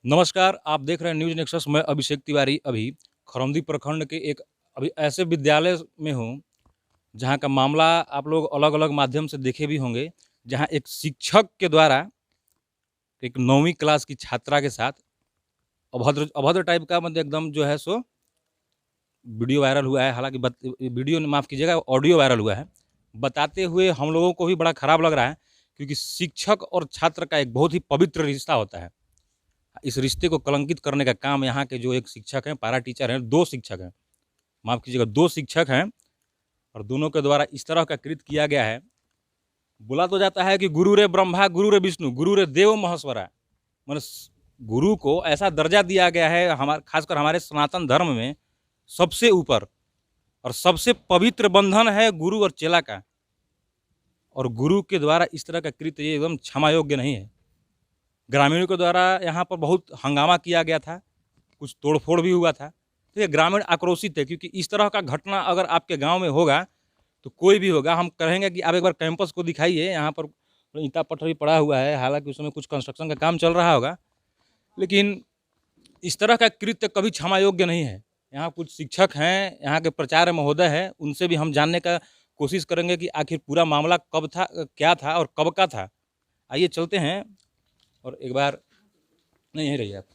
नमस्कार, आप देख रहे हैं न्यूज़ नेक्सस। मैं अभिषेक तिवारी अभी खरौंदी प्रखंड के एक अभी ऐसे विद्यालय में हूँ, जहाँ का मामला आप लोग अलग-अलग माध्यम से देखे भी होंगे, जहाँ एक शिक्षक के द्वारा एक 9वीं क्लास की छात्रा के साथ अभद्र अभद्र टाइप का मतलब एकदम जो है सो वीडियो वायरल हुआ है। हालाँकि वीडियो माफ़ कीजिएगा, ऑडियो वायरल हुआ है। बताते हुए हम लोगों को भी बड़ा खराब लग रहा है, क्योंकि शिक्षक और छात्र का एक बहुत ही पवित्र रिश्ता होता है। इस रिश्ते को कलंकित करने का काम यहाँ के जो एक शिक्षक हैं, पारा टीचर हैं, 2 शिक्षक हैं, माफ़ कीजिएगा 2 शिक्षक हैं, और दोनों के द्वारा इस तरह का कृत्य किया गया है। बोला तो जाता है कि गुरुरे ब्रह्मा गुरुरे विष्णु गुरुरे देव महेश्वरा, माने गुरु को ऐसा दर्जा दिया गया है हमारे, खासकर हमारे सनातन धर्म में सबसे ऊपर और सबसे पवित्र बंधन है गुरु और चेला का। और गुरु के द्वारा इस तरह का कृत्य ये एकदम क्षमा योग्य नहीं है। ग्रामीणों के द्वारा यहाँ पर बहुत हंगामा किया गया था, कुछ तोड़फोड़ भी हुआ था। तो ये ग्रामीण आक्रोशित है, क्योंकि इस तरह का घटना अगर आपके गांव में होगा तो कोई भी होगा, हम कहेंगे कि आप एक बार कैंपस को दिखाइए। यहाँ पर ईंटा पत्थर भी पड़ा हुआ है, हालांकि उसमें कुछ कंस्ट्रक्शन का काम चल रहा होगा, लेकिन इस तरह का कृत्य कभी क्षमा योग्य नहीं है। यहाँ कुछ शिक्षक हैं, यहाँ के प्राचार्य महोदय हैं, उनसे भी हम जानने का कोशिश करेंगे कि आखिर पूरा मामला कब था, क्या था और कब का था। आइए चलते हैं। और एक बार नहीं, यहीं रहिए आप।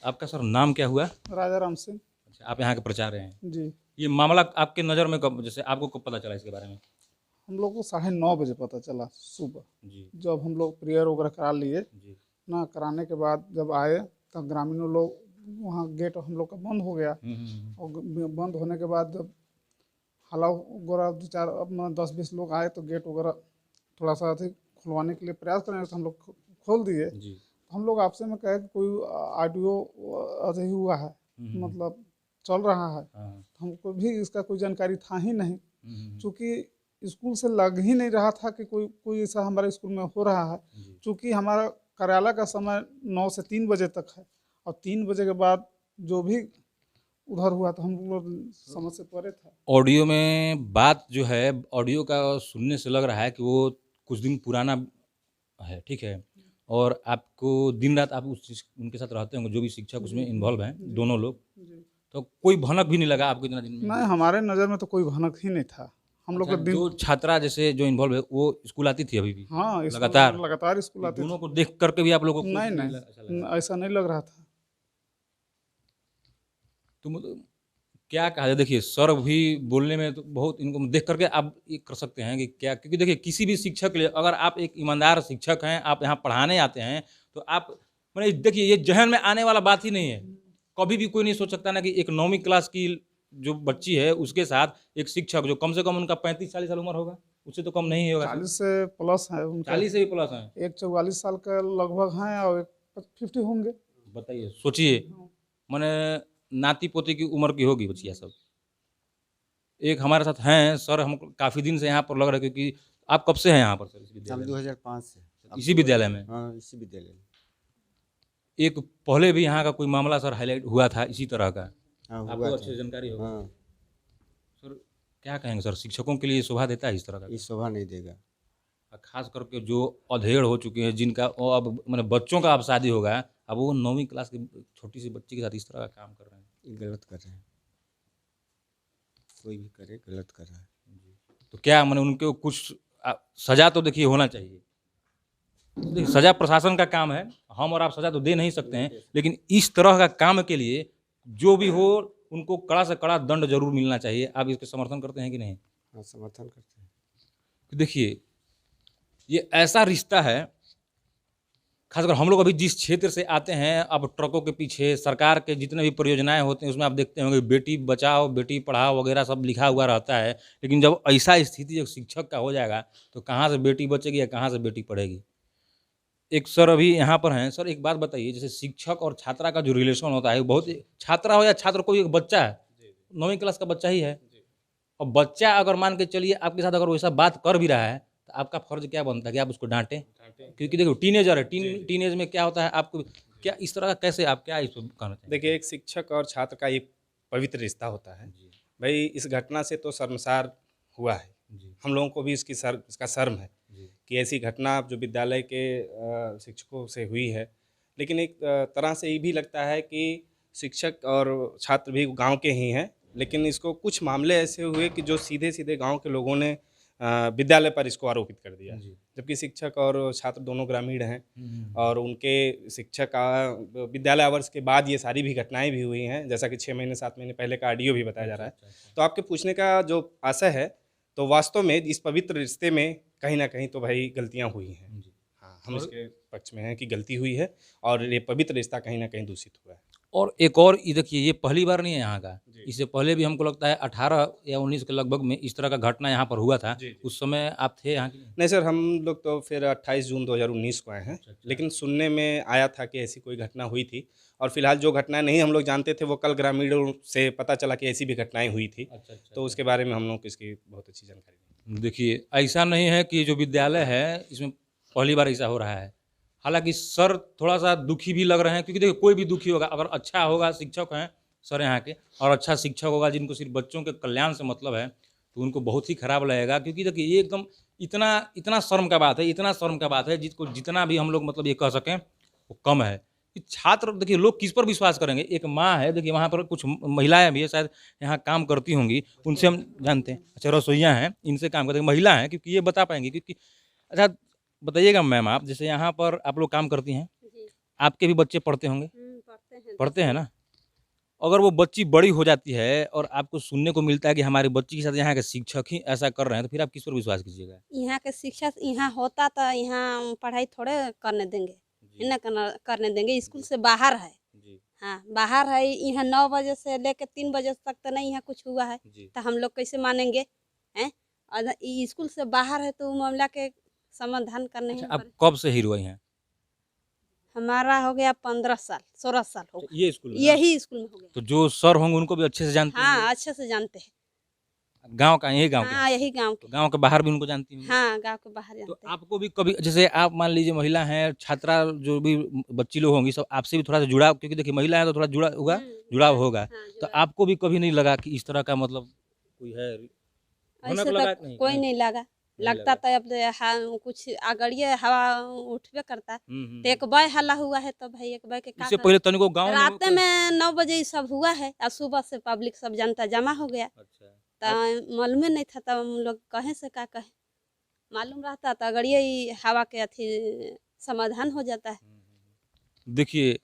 आपका सर नाम क्या हुआ? राजा राम सिंह। अच्छा, आप यहाँ के प्रचार्य हैं। जी, ये मामला आपके नज़र में कब, जैसे आपको कब पता चला इसके बारे में? हम लोग को 9:30 बजे पता चला सुबह। जी, जब हम लोग प्रेयर वगैरह करा लिए जी। ना, कराने के बाद जब आए तब ग्रामीणों लोग, वहाँ गेट हम लोग का बंद हो गया। और बंद होने के बाद जब हला वगैरह 2-4 अपना 10-20 लोग आए तो गेट वगैरह थोड़ा सा अधिक खुलवाने के लिए प्रयास करने तो हम लोग खोल दिए। जी। हम लोग आपसे में कहे कि कोई ऑडियो अभी हुआ है, मतलब चल रहा है। हाँ। हमको भी इसका कोई जानकारी था ही नहीं, हम्म, चूँकि स्कूल से लग ही नहीं रहा था कि कोई कोई ऐसा हमारे स्कूल में हो रहा है। जी। चूँकि हमारा कार्यालय का समय 9 से 3 बजे तक है, और 3 बजे के बाद जो भी उधर हुआ तो हम लोग समझ से परे था। ऑडियो में बात जो है, ऑडियो का सुनने से लग रहा है कि वो कुछ दिन पुराना है, ठीक है? और आपको दिन रात आप उस चीज़ उनके साथ रहते होंगे, जो भी शिक्षक उसमें इन्वॉल्व हैं, जी, दोनों लोग। जी। तो कोई भनक भी नहीं लगा आपको इतना दिन में? नहीं, हमारे नज़र में तो कोई भनक ही नहीं था। हम लोग अच्छा, का दिन। जो छात्रा जैसे जो इन्वॉल्व है, वो स्कूल आती थी अभी भी हाँ, लगातार? स्कूल लगातार स्कूल ये आते दोनों थे। को देख कर के भी आप लोगों को कुछ नहीं, नहीं नहीं, ऐसा लगा? ऐसा नहीं लग रहा था। तो मतलब क्या कहा जाए, देखिए सर भी बोलने में तो बहुत, इनको देख करके आप ये कर सकते हैं कि क्या, क्योंकि देखिए किसी भी शिक्षक के लिए, अगर आप एक ईमानदार शिक्षक हैं, आप यहाँ पढ़ाने आते हैं, तो आप मैंने देखिए ये जहन में आने वाला बात ही नहीं है। कभी भी कोई नहीं सोच सकता ना कि एक 9वीं क्लास की जो बच्ची है उसके साथ एक शिक्षक जो कम से कम उनका 35-40 साल उम्र होगा, उससे तो कम नहीं होगा सर। 40 से प्लस है उनका। 40 से भी प्लस हैं। एक 44 साल का लगभग हैं और एक 50 होंगे। बताइए, सोचिए, मैंने नाती पोती की उम्र की होगी बच्चियाँ सब। एक हमारे साथ हैं सर, हम काफ़ी दिन से यहाँ पर लग रहा है, क्योंकि आप कब से हैं यहाँ पर सर, इस हम विद्यालय में? 2005 से। इसी विद्यालय में? हाँ, इसी विद्यालय में। एक पहले भी यहाँ का कोई मामला सर हाईलाइट हुआ था इसी तरह का, हाँ, हुआ आपको था। अच्छे से जानकारी होगा। हाँ, सर क्या कहेंगे सर, शिक्षकों के लिए शोभा देता है इस तरह का? ये शोभा नहीं देगा। और खास करके जो अधेड़ हो चुके हैं, जिनका वो अब मैंने बच्चों का अब शादी होगा, अब वो 9वीं क्लास की छोटी सी बच्ची के साथ इस तरह का काम कर रहे हैं। ये गलत कर रहे हैं, कोई भी करे गलत कर रहा है। तो क्या मैंने उनको कुछ सजा तो देखिए होना चाहिए। देखिए सजा प्रशासन का काम है, हम और आप सजा तो दे नहीं सकते हैं, लेकिन इस तरह का काम के लिए जो भी हो उनको कड़ा से कड़ा दंड जरूर मिलना चाहिए। आप इसके समर्थन करते हैं कि नहीं? हाँ, समर्थन करते हैं। तो देखिए ये ऐसा रिश्ता है, खासकर हम लोग अभी जिस क्षेत्र से आते हैं, अब ट्रकों के पीछे सरकार के जितने भी परियोजनाएं होते हैं उसमें आप देखते होंगे बेटी बचाओ बेटी पढ़ाओ वगैरह सब लिखा हुआ रहता है, लेकिन जब ऐसा स्थिति एक शिक्षक का हो जाएगा तो कहाँ से बेटी बचेगी या कहाँ से बेटी पढ़ेगी? एक सर अभी यहाँ पर हैं। सर एक बात बताइए, जैसे शिक्षक और छात्रा का जो रिलेशन होता है, वो बहुत, छात्रा हो या छात्र, कोई एक बच्चा है, 9वीं क्लास का बच्चा ही है, और बच्चा अगर मान के चलिए आपके साथ अगर वैसा बात कर भी रहा है, तो आपका फर्ज क्या बनता है कि आप उसको डांटें? क्योंकि देखो टीनेजर है, टीनेज में क्या होता है, आपको क्या इस तरह का, कैसे आप क्या इस पर कहना चाहेंगे? देखिए, एक शिक्षक और छात्र का एक पवित्र रिश्ता होता है। जी, भाई इस घटना से तो शर्मसार हुआ है। जी, हम लोगों को भी इसका शर्म है जी, कि ऐसी घटना जो विद्यालय के शिक्षकों से हुई है, लेकिन एक तरह से ये भी लगता है कि शिक्षक और छात्र भी गांव के ही हैं, लेकिन इसको कुछ मामले ऐसे हुए कि जो सीधे सीधे गांव के लोगों ने विद्यालय पर इसको आरोपित कर दिया, जबकि शिक्षक और छात्र दोनों ग्रामीण हैं और उनके शिक्षक विद्यालय आवर्स के बाद ये सारी भी घटनाएं भी हुई हैं, जैसा कि 6 महीने 7 महीने पहले का ऑडियो भी बताया जा रहा है। तो आपके पूछने का जो आशय है, तो वास्तव में इस पवित्र रिश्ते में कहीं ना कहीं तो भाई गलतियां हुई हैं। हाँ, हम इसके पक्ष में हैं कि गलती हुई है और ये पवित्र रिश्ता कहीं ना कहीं दूषित हुआ है। और एक और ये देखिए, ये पहली बार नहीं है यहाँ का, जी। इससे पहले भी हमको लगता है 18 या 19 के लगभग में इस तरह का घटना यहाँ पर हुआ था। जी, जी। उस समय आप थे यहाँ के? नहीं सर, हम लोग तो फिर 28 जून 2019 को आए हैं, लेकिन सुनने में आया था कि ऐसी कोई घटना हुई थी और फिलहाल जो घटनाएं नहीं हम लोग जानते थे वो कल ग्रामीणों से पता चला कि ऐसी भी घटनाएं हुई थी। तो उसके बारे में हम लोग को इसकी बहुत अच्छी जानकारी नहीं। देखिए, ऐसा नहीं है कि जो विद्यालय है इसमें पहली बार ऐसा हो रहा है। हालांकि सर थोड़ा सा दुखी भी लग रहे हैं, क्योंकि देखिए कोई भी दुखी होगा अगर अच्छा होगा, शिक्षक हैं सर यहाँ के, और अच्छा शिक्षक होगा जिनको सिर्फ बच्चों के कल्याण से मतलब है, तो उनको बहुत ही खराब लगेगा। क्योंकि देखिए ये एकदम इतना इतना शर्म का बात है, इतना शर्म का बात है जिसको जितना भी हम लोग मतलब ये कह सकें वो कम है। कि छात्र, देखिए लोग किस पर विश्वास करेंगे? एक माँ है, देखिए वहाँ पर कुछ महिलाएं भी है शायद यहाँ काम करती होंगी, उनसे हम जानते हैं। अच्छा, रसोइयाँ हैं, इनसे काम करते हैं, महिला हैं, क्योंकि ये बता पाएंगी। क्योंकि अच्छा बताइएगा मैम, आप जैसे यहाँ पर आप लोग काम करती हैं, जी। आपके भी बच्चे पढ़ते होंगे? पढ़ते हैं। पढ़ते हैं ना? अगर वो बच्ची बड़ी हो जाती है और आपको सुनने को मिलता है कि हमारी बच्ची के साथ यहाँ के शिक्षक ही ऐसा कर रहे हैं, तो फिर आप किस पर विश्वास कीजिएगा? यहाँ के शिक्षा यहाँ होता तो यहाँ पढ़ाई थोड़े करने देंगे, ना करने देंगे। स्कूल से बाहर है। जी। हाँ, बाहर है। यहाँ 9 बजे से लेकर 3 बजे तक तो नहीं यहाँ कुछ हुआ है, जी। तो हम लोग कैसे मानेंगे? हैं? और स्कूल से बाहर है तो मामला के समाधान करने अच्छा, ही आप कब से हीरो हैं? हमारा हो गया 15 साल 16 साल हो गया। ये स्कूल में ना? यही स्कूल में हो गया। तो जो सर होंगे उनको भी अच्छे से जानती होंगी? हाँ, अच्छे से जानते हैं। गाँव का, यही गाँव के? हाँ, यही गाँव तो के। गाँव के बाहर भी उनको जानती होंगी? हाँ, गाँव के बाहर तो जानते हैं। आपको भी कभी, जैसे आप मान लीजिए महिला हैं, छात्रा जो भी बच्ची लोग होंगी, सब आपसे भी थोड़ा सा जुड़ाव, क्योंकि देखिए महिला है तो थोड़ा जुड़ा होगा, जुड़ाव होगा। हाँ, तो जुड़ाव। आपको भी कभी नहीं लगा कि इस तरह का मतलब कोई है? होना ऐसे को लगा तक कि नहीं? कोई नहीं लगा। लगता तो अब कुछ आगड़िए हवा उठबे करता। तो एक बार हल्ला हुआ है तो भाई एक बार के का इससे पहले तनिको गाँव में रात में 9 बजे ये सब हुआ है और सुबह से पब्लिक सब जनता जमा हो गया। अच्छा। तो मालूम नहीं था, तब हम लोग कहे से का कहे, मालूम रहता तो अगड़िए ही हवा के अथी समाधान हो जाता है। देखिए,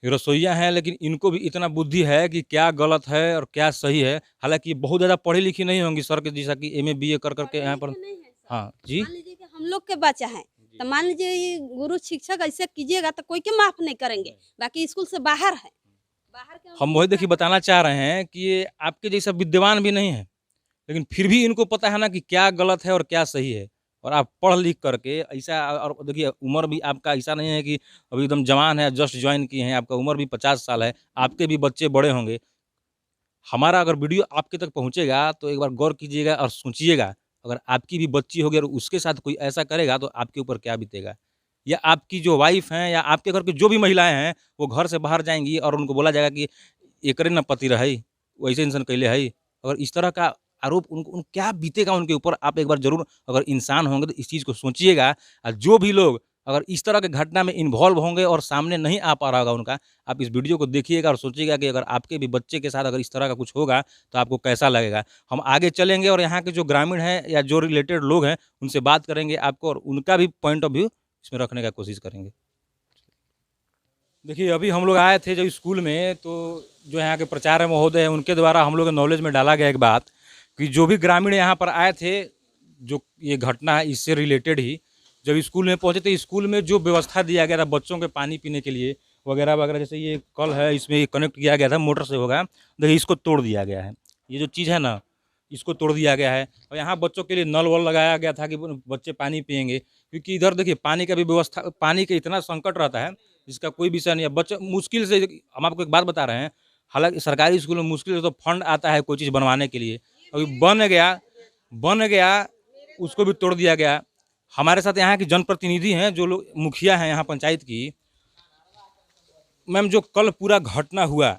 रसोइया हैं, लेकिन इनको भी इतना बुद्धि है कि क्या गलत है और क्या सही है। हालाँकि बहुत ज़्यादा पढ़ी लिखी नहीं होंगी सर के जैसा कि एमए बीए कर के यहाँ पर। नहीं है सर। हाँ जी। मान लीजिए कि हम लोग के बच्चा है, तो मान लीजिए ये गुरु शिक्षक ऐसे कीजिएगा तो कोई के माफ नहीं करेंगे। बाकी स्कूल से बाहर है, बाहर के हम वही देखिए बताना चाह रहे हैं कि ये आपके जैसा विद्वान भी नहीं है, लेकिन फिर भी इनको पता है ना कि क्या गलत है और क्या सही है। और आप पढ़ लिख करके ऐसा, और देखिए उम्र भी आपका ऐसा नहीं है कि अभी एकदम जवान है, जस्ट ज्वाइन किए हैं, आपका उम्र भी 50 साल है, आपके भी बच्चे बड़े होंगे। हमारा अगर वीडियो आपके तक पहुँचेगा तो एक बार गौर कीजिएगा और सोचिएगा, अगर आपकी भी बच्ची होगी और उसके साथ कोई ऐसा करेगा तो आपके ऊपर क्या बीतेगा? या आपकी जो वाइफ़ हैं या आपके घर की जो भी महिलाएँ हैं, वो घर से बाहर जाएँगी और उनको बोला जाएगा कि एकरे ना पति रही, वैसे इंसान कैले है। अगर इस तरह का आरोप उनको क्या बीतेगा उनके ऊपर, आप एक बार ज़रूर अगर इंसान होंगे तो इस चीज़ को सोचिएगा। और जो भी लोग अगर इस तरह के घटना में इन्वॉल्व होंगे और सामने नहीं आ पा रहा होगा उनका, आप इस वीडियो को देखिएगा और सोचिएगा कि अगर आपके भी बच्चे के साथ अगर इस तरह का कुछ होगा तो आपको कैसा लगेगा। हम आगे चलेंगे और यहाँ के जो ग्रामीण हैं या जो रिलेटेड लोग हैं उनसे बात करेंगे आपको, और उनका भी पॉइंट ऑफ व्यू इसमें रखने का कोशिश करेंगे। देखिए, अभी हम लोग आए थे जब स्कूल में, तो जो यहाँ के प्राचार्य महोदय हैं उनके द्वारा हम लोग के नॉलेज में डाला गया एक बात कि जो भी ग्रामीण यहाँ पर आए थे, जो ये घटना है इससे रिलेटेड ही, जब स्कूल में पहुँचे तो स्कूल में जो व्यवस्था दिया गया था बच्चों के पानी पीने के लिए वगैरह वगैरह, जैसे ये कल है इसमें ये कनेक्ट किया गया था, मोटर से होगा, देखिए इसको तोड़ दिया गया है। ये जो चीज़ है ना, इसको तोड़ दिया गया है। और यहाँ बच्चों के लिए नल वल लगाया गया था कि बच्चे पानी पिएंगे, क्योंकि इधर देखिए पानी का भी व्यवस्था, पानी का इतना संकट रहता है जिसका कोई विषय नहीं है। बच्चे मुश्किल से, हम आपको एक बात बता रहे हैं, हालांकि सरकारी स्कूल में मुश्किल से तो फंड आता है कोई चीज़ बनवाने के लिए, अभी बन गया उसको भी तोड़ दिया गया। हमारे साथ यहाँ की जनप्रतिनिधि हैं, जो लोग मुखिया हैं यहाँ पंचायत की, मैम जो कल पूरा घटना हुआ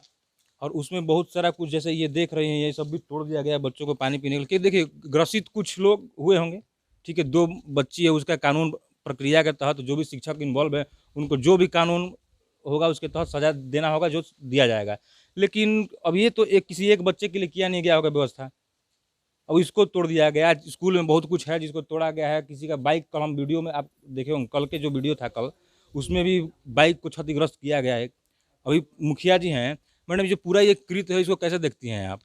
और उसमें बहुत सारा कुछ जैसे ये देख रहे हैं, ये सब भी तोड़ दिया गया बच्चों को पानी पीने के लिए। देखिए ग्रसित कुछ लोग हुए होंगे, ठीक है, 2 बच्ची है, उसका कानून प्रक्रिया के तहत जो भी शिक्षक इन्वॉल्व है उनको जो भी कानून होगा उसके तहत सजा देना होगा, जो दिया जाएगा। लेकिन अब ये तो किसी एक बच्चे के लिए किया नहीं गया होगा व्यवस्था। अब इसको तोड़ दिया गया। स्कूल में बहुत कुछ है जिसको तोड़ा गया है। किसी का बाइक, कल हम वीडियो में आप देखे होंगे, कल के जो वीडियो था कल, उसमें भी बाइक को क्षतिग्रस्त किया गया है। अभी मुखिया जी हैं, मैडम जो पूरा ये कृत्य है इसको कैसे देखती हैं आप?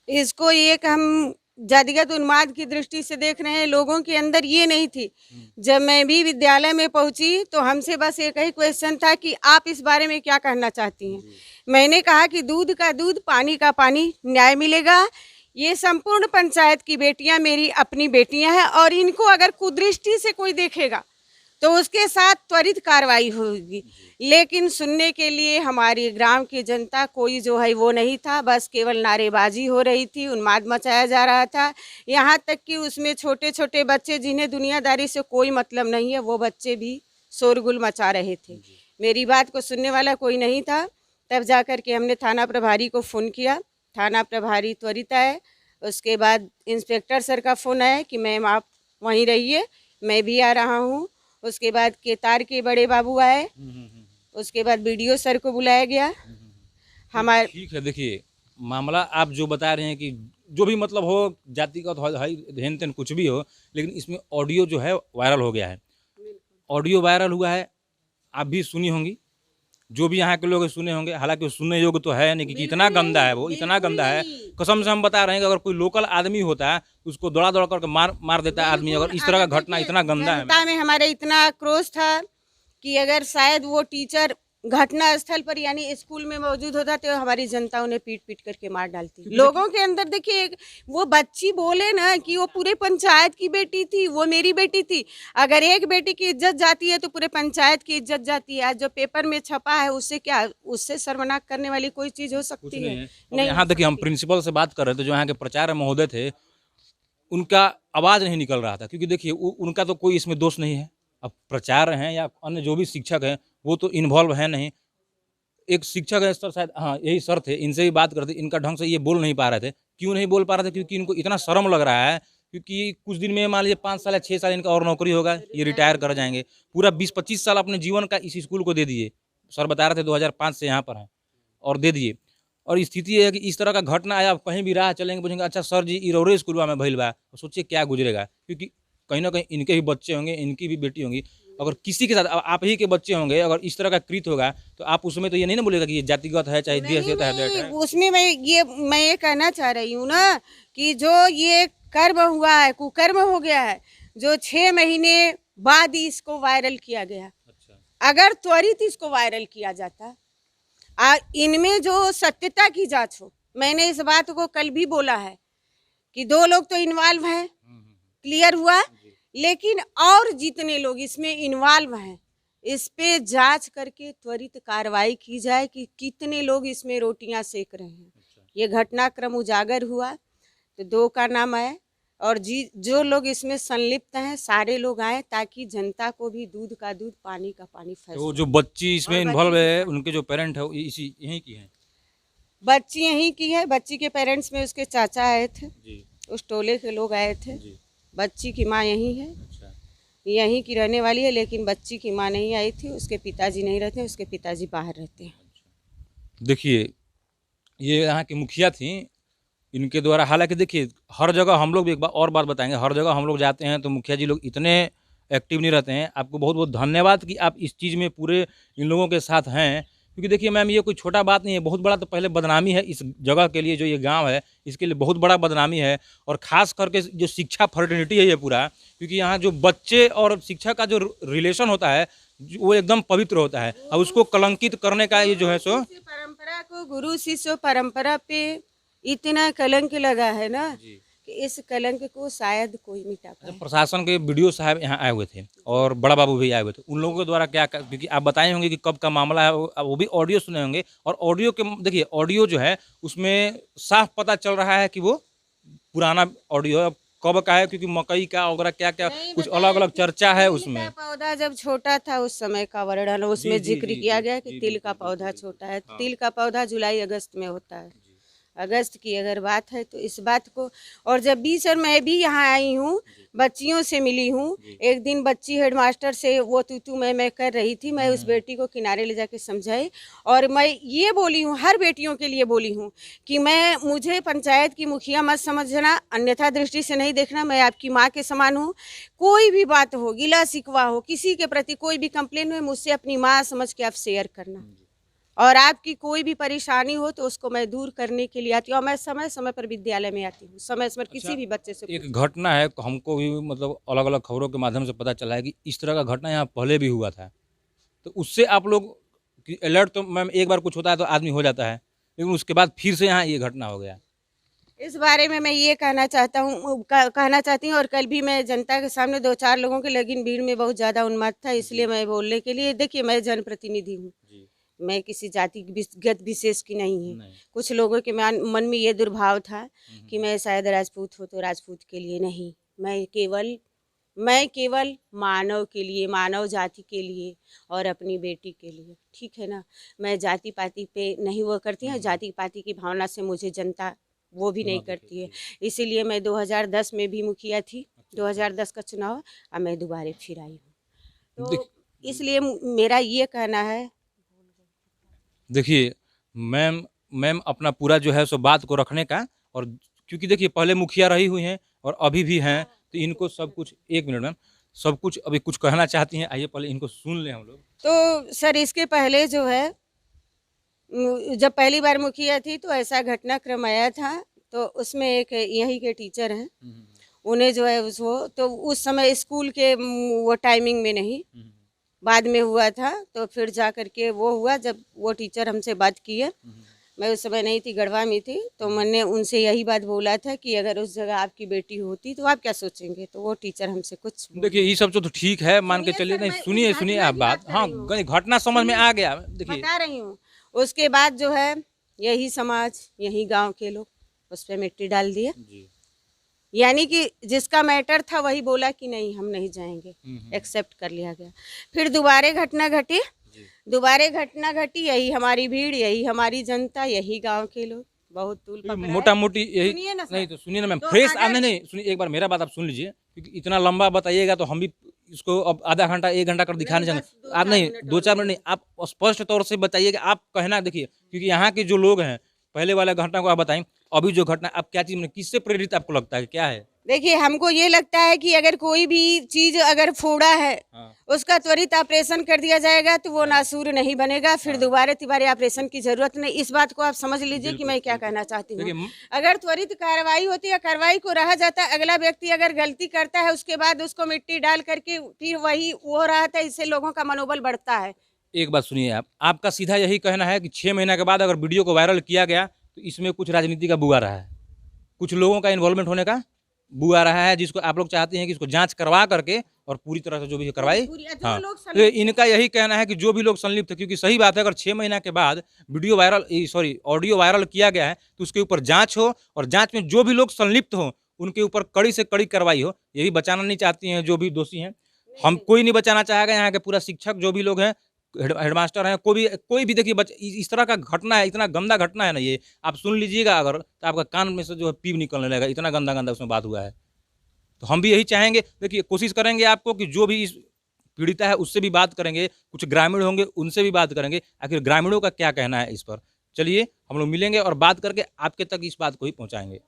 इसको एक हम जातिगत उन्माद की दृष्टि से देख रहे हैं। लोगों के अंदर ये नहीं थी। जब मैं भी विद्यालय में पहुंची तो हमसे बस एक ही क्वेश्चन था कि आप इस बारे में क्या कहना चाहती हैं। मैंने कहा कि दूध का दूध, पानी का पानी, न्याय मिलेगा। ये संपूर्ण पंचायत की बेटियां मेरी अपनी बेटियां हैं और इनको अगर कुदृष्टि से कोई देखेगा तो उसके साथ त्वरित कार्रवाई होगी। लेकिन सुनने के लिए हमारी ग्राम की जनता कोई जो है वो नहीं था। बस केवल नारेबाजी हो रही थी, उन्माद मचाया जा रहा था। यहाँ तक कि उसमें छोटे छोटे बच्चे जिन्हें दुनियादारी से कोई मतलब नहीं है, वो बच्चे भी शोरगुल मचा रहे थे। मेरी बात को सुनने वाला कोई नहीं था। तब जा कर के हमने थाना प्रभारी को फ़ोन किया। थाना प्रभारी त्वरित आए। उसके बाद इंस्पेक्टर सर का फ़ोन आया कि मैम आप वहीं रहिए, मैं भी आ रहा हूँ। उसके बाद केतार के बड़े बाबू आए। उसके बाद बीडीओ सर को बुलाया गया। हमारे ठीक है, देखिए मामला आप जो बता रहे हैं कि जो भी मतलब हो, जातिगत हो, हेन तेन कुछ भी हो, लेकिन इसमें ऑडियो जो है वायरल हो गया है। ऑडियो वायरल हुआ है, आप भी सुनी होंगी, जो भी यहाँ के लोग सुने होंगे। हालांकि वो सुनने योग्य तो है नहीं, कि इतना गंदा है वो, इतना गंदा है। कसम से हम बता रहे हैं कि अगर कोई लोकल आदमी होता है उसको दौड़ा दौड़ा करके मार देता है आदमी। अगर इस तरह का घटना इतना गंदा है। जनता में हमारे इतना आक्रोश था कि अगर शायद वो टीचर घटना स्थल पर यानी स्कूल में मौजूद होता तो हमारी जनता उन्हें पीट पीट करके मार डालती। लोगों के अंदर देखिए, वो बच्ची बोले ना कि वो पूरे पंचायत की बेटी थी, वो मेरी बेटी थी। अगर एक बेटी की इज्जत जाती है तो पूरे पंचायत की इज्जत जाती है। आज जो पेपर में छपा है उससे क्या, उससे शर्मनाक करने वाली कोई चीज हो सकती है? नहीं। यहाँ देखिए, हम प्रिंसिपल से बात कर रहे थे, जो यहाँ के प्राचार्य महोदय थे, उनका आवाज़ नहीं निकल रहा था। क्योंकि देखिए उनका तो कोई इसमें दोष नहीं है। अब प्राचार्य हैं या अन्य जो भी शिक्षक हैं वो तो इन्वॉल्व है नहीं। एक शिक्षक है सर, शायद हाँ यही सर थे, इनसे भी बात करते, इनका ढंग से ये बोल नहीं पा रहे थे। क्यों नहीं बोल पा रहे थे? क्योंकि इनको इतना शर्म लग रहा है। क्योंकि कुछ दिन में मान लीजिए 5 साल या 6 साल इनका और नौकरी होगा, ये रिटायर कर जाएंगे। पूरा 20-25 साल अपने जीवन का इस स्कूल को दे दिए। सर बता रहे थे 2005 से यहाँ पर हैं और दे दिए। और स्थिति ये है कि इस तरह का घटना आया, आप कहीं भी राह चलेंगे पूछेंगे अच्छा सर जी इरौरे स्कूलवा में भइल बा, सोचिए क्या गुजरेगा। क्योंकि कहीं ना कहीं इनके भी बच्चे होंगे, इनकी भी बेटी होंगी। अगर किसी के साथ आप ही के बच्चे होंगे, अगर इस तरह का कृत्य होगा तो आप उसमें तो ये नहीं ना बोलेगा कि ये जातिगत है, चाहे देश है, नहीं, उसमें मैं ये कहना चाह रही हूँ ना कि जो ये कर्म हुआ है, कुकर्म हो गया है, जो 6 महीने बाद ही इसको वायरल किया गया। अगर त्वरित इसको वायरल किया जाता, इनमें जो सत्यता की जांच हो। मैंने इस बात को कल भी बोला है कि 2 लोग तो इन्वॉल्व हैं, क्लियर हुआ। लेकिन और जितने लोग इसमें इन्वॉल्व हैं, इस पे जांच करके त्वरित कार्रवाई की जाए कि कितने लोग इसमें रोटियां सेक रहे हैं। ये घटनाक्रम उजागर हुआ तो 2 का नाम आए और जो लोग इसमें संलिप्त हैं सारे लोग आए, ताकि जनता को भी दूध का दूध, पानी का पानी फैसला। तो जो बच्ची इसमें इन्वॉल्व है, उनके जो पेरेंट है इसी यहीं की हैं? बच्ची यहीं की है। बच्ची के पेरेंट्स में उसके चाचा आए थे, उस टोले के लोग आए थे। बच्ची की माँ यहीं है, यहीं की रहने वाली है। लेकिन बच्ची की माँ नहीं आई थी, उसके पिताजी नहीं रहते, उसके पिताजी बाहर रहते हैं। देखिए ये यहाँ की मुखिया थी, इनके द्वारा। हालांकि देखिए हर जगह हम लोग भी एक बार और बात बताएंगे, हर जगह हम लोग जाते हैं तो मुखिया जी लोग इतने एक्टिव नहीं रहते हैं। आपको बहुत बहुत धन्यवाद कि आप इस चीज़ में पूरे इन लोगों के साथ हैं। क्योंकि देखिए मैम, ये कोई छोटा बात नहीं है, बहुत बड़ा तो पहले बदनामी है इस जगह के लिए। जो ये गांव है इसके लिए बहुत बड़ा बदनामी है। और ख़ास करके जो शिक्षा फ्रेटर्निटी है ये पूरा, क्योंकि यहाँ जो बच्चे और शिक्षा का जो रिलेशन होता है वो एकदम पवित्र होता है। अब उसको कलंकित करने का ये जो है सो परंपरा को, गुरु शिष्य परंपरा पे इतना कलंक लगा है ना कि इस कलंक को शायद कोई मिटा पाए। प्रशासन के बीडीओ साहब यहाँ आए हुए थे और बड़ा बाबू भी आए हुए थे। उन लोगों के द्वारा क्या, क्योंकि आप बताए होंगे कि कब का मामला है, वो भी ऑडियो सुने होंगे। और ऑडियो के देखिए, ऑडियो जो है उसमें साफ पता चल रहा है कि वो पुराना ऑडियो है। कब का है, क्योंकि मकई का वगैरह क्या क्या कुछ अलग अलग चर्चा है उसमें। तिल का पौधा जब छोटा था उस समय का वर्णन उसमें जिक्र किया गया कि तिल का पौधा छोटा है। तिल का पौधा जुलाई अगस्त में होता है। अगस्त की अगर बात है तो इस बात को, और जब भी सर मैं भी यहाँ आई हूँ, बच्चियों से मिली हूँ। एक दिन बच्ची हेडमास्टर से वो तू मैं कर रही थी, मैं उस बेटी को किनारे ले जाके समझाई और मैं ये बोली हूँ, हर बेटियों के लिए बोली हूँ कि मुझे पंचायत की मुखिया मत समझना, अन्यथा दृष्टि से नहीं देखना, मैं आपकी माँ के समान हूँ। कोई भी बात हो, गिला शिकवा हो, किसी के प्रति कोई भी कंप्लेन हो, मुझसे अपनी माँ समझ के आप शेयर करना, और आपकी कोई भी परेशानी हो तो उसको मैं दूर करने के लिए आती हूँ। और मैं समय समय पर विद्यालय में आती हूँ, समय समय किसी भी बच्चे से एक घटना है, हमको भी मतलब अलग अलग खबरों के माध्यम से पता चला है कि इस तरह का घटना यहाँ पहले भी हुआ था। तो उससे आप लोग कि अलर्ट, तो मैम एक बार कुछ होता है तो आदमी हो जाता है, लेकिन उसके बाद फिर से यहाँ ये घटना हो गया। इस बारे में मैं ये कहना चाहती हूँ और कल भी मैं जनता के सामने 2-4 लोगों के, लेकिन भीड़ में बहुत ज़्यादा उन्माद था, इसलिए मैं बोलने के लिए, देखिए मैं जनप्रतिनिधि हूँ, मैं किसी जाति गत विशेष की नहीं है। कुछ लोगों के मन में ये दुर्भाव था कि मैं शायद राजपूत हो तो राजपूत के लिए नहीं, मैं केवल मानव के लिए, मानव जाति के लिए और अपनी बेटी के लिए, ठीक है ना। मैं जाति पाति पे नहीं वो करती हूँ, जाति पाति की भावना से मुझे जनता वो भी नहीं करती है। इसीलिए मैं 2010 में भी मुखिया थी, 2010 का चुनाव, अब मैं दोबारा फिर आई हूँ। तो इसलिए मेरा ये कहना है, देखिए मैम अपना पूरा जो है सो बात को रखने का, और क्योंकि देखिए पहले मुखिया रही हुई हैं और अभी भी हैं, तो इनको सब कुछ, एक मिनट मैम, सब कुछ अभी कुछ कहना चाहती हैं, आइए पहले इनको सुन लें हम लोग। तो सर इसके पहले जो है, जब पहली बार मुखिया थी तो ऐसा घटनाक्रम आया था, तो उसमें एक यहीं के टीचर हैं, उन्हें जो है तो उस समय स्कूल के वो टाइमिंग में नहीं, बाद में हुआ था। तो फिर जा करके वो हुआ जब वो टीचर हमसे बात किए, मैं उस समय नहीं थी, गढ़वा में थी, तो मैंने उनसे यही बात बोला था कि अगर उस जगह आपकी बेटी होती तो आप क्या सोचेंगे। तो वो टीचर हमसे कुछ देखिए ये सब तो ठीक है, मान के चलिए, नहीं सुनिए आप बात, हाँ घटना समझ में आ गया, देखिए बता रही हूँ। उसके बाद जो है यही समाज, यही गांव के लोग उस पर मिट्टी डाल दिए, यानी कि जिसका मैटर था वही बोला कि नहीं हम नहीं जाएंगे, एक्सेप्ट कर लिया गया। फिर दोबारा घटना घटी, यही हमारी भीड़, यही हमारी जनता, यही गांव के लोग बहुत तूल पकड़ा, मोटा मोटी यही, सुनिए ना नहीं सर। तो सुनिए ना मैम, तो फ्रेश अगर- आने, नहीं सुनिए एक बार मेरा बात आप सुन लीजिए, क्योंकि इतना लंबा बताइएगा तो हम भी इसको अब आधा घंटा 1 घंटा कर दिखा नहीं बस जाएंगे। आप नहीं 2-4 मिनट नहीं, आप स्पष्ट तौर से बताइएगा, आप कहना, देखिए क्योंकि यहाँ के जो लोग हैं, पहले वाला घटना को आप बताएं, अभी जो घटना, आप क्या चीज में, किससे प्रेरित आपको लगता है, क्या है? देखिए हमको ये लगता है कि अगर कोई भी चीज अगर फोड़ा है, उसका त्वरित ऑपरेशन कर दिया जाएगा तो वो नासूर नहीं बनेगा, फिर दोबारा तिबारे ऑपरेशन की जरूरत नहीं। इस बात को आप समझ लीजिए कि मैं क्या कहना चाहती हूँ। अगर त्वरित कार्रवाई होती है, कार्रवाई को रहा जाता है, अगला व्यक्ति अगर गलती करता है उसके बाद उसको मिट्टी डाल करके फिर वही वो रहा था, इससे लोगों का मनोबल बढ़ता है। एक बात सुनिए, आपका सीधा यही कहना है कि 6 महीना के बाद अगर वीडियो को वायरल किया गया तो इसमें कुछ राजनीति का बुआ रहा है, कुछ लोगों का इन्वॉल्वमेंट होने का बुआ रहा है, जिसको आप लोग चाहते हैं कि इसको जांच करवा करके और पूरी तरह से जो भी करवाई। हाँ, तो इनका यही कहना है कि जो भी लोग संलिप्त है, क्योंकि सही बात है, अगर 6 महीना के बाद ऑडियो वायरल किया गया है तो उसके ऊपर जांच हो, और जांच में जो भी लोग संलिप्त हो उनके ऊपर कड़ी से कड़ी कार्रवाई हो। यही बचाना नहीं चाहती हैं जो भी दोषी हैं, हम कोई नहीं बचाना चाहेगा, यहाँ के पूरा शिक्षक जो भी लोग हैं, हेडमास्टर हैं, कोई भी देखिए इस तरह का घटना है, इतना गंदा घटना है ना, ये आप सुन लीजिएगा अगर, तो आपका कान में से जो है पीप निकलने लगेगा, इतना गंदा गंदा उसमें बात हुआ है। तो हम भी यही चाहेंगे, देखिए कोशिश करेंगे आपको कि जो भी इस पीड़िता है उससे भी बात करेंगे, कुछ ग्रामीण होंगे उनसे भी बात करेंगे, आखिर ग्रामीणों का क्या कहना है इस पर। चलिए हम लोग मिलेंगे और बात करके आपके तक इस बात को ही पहुँचाएंगे।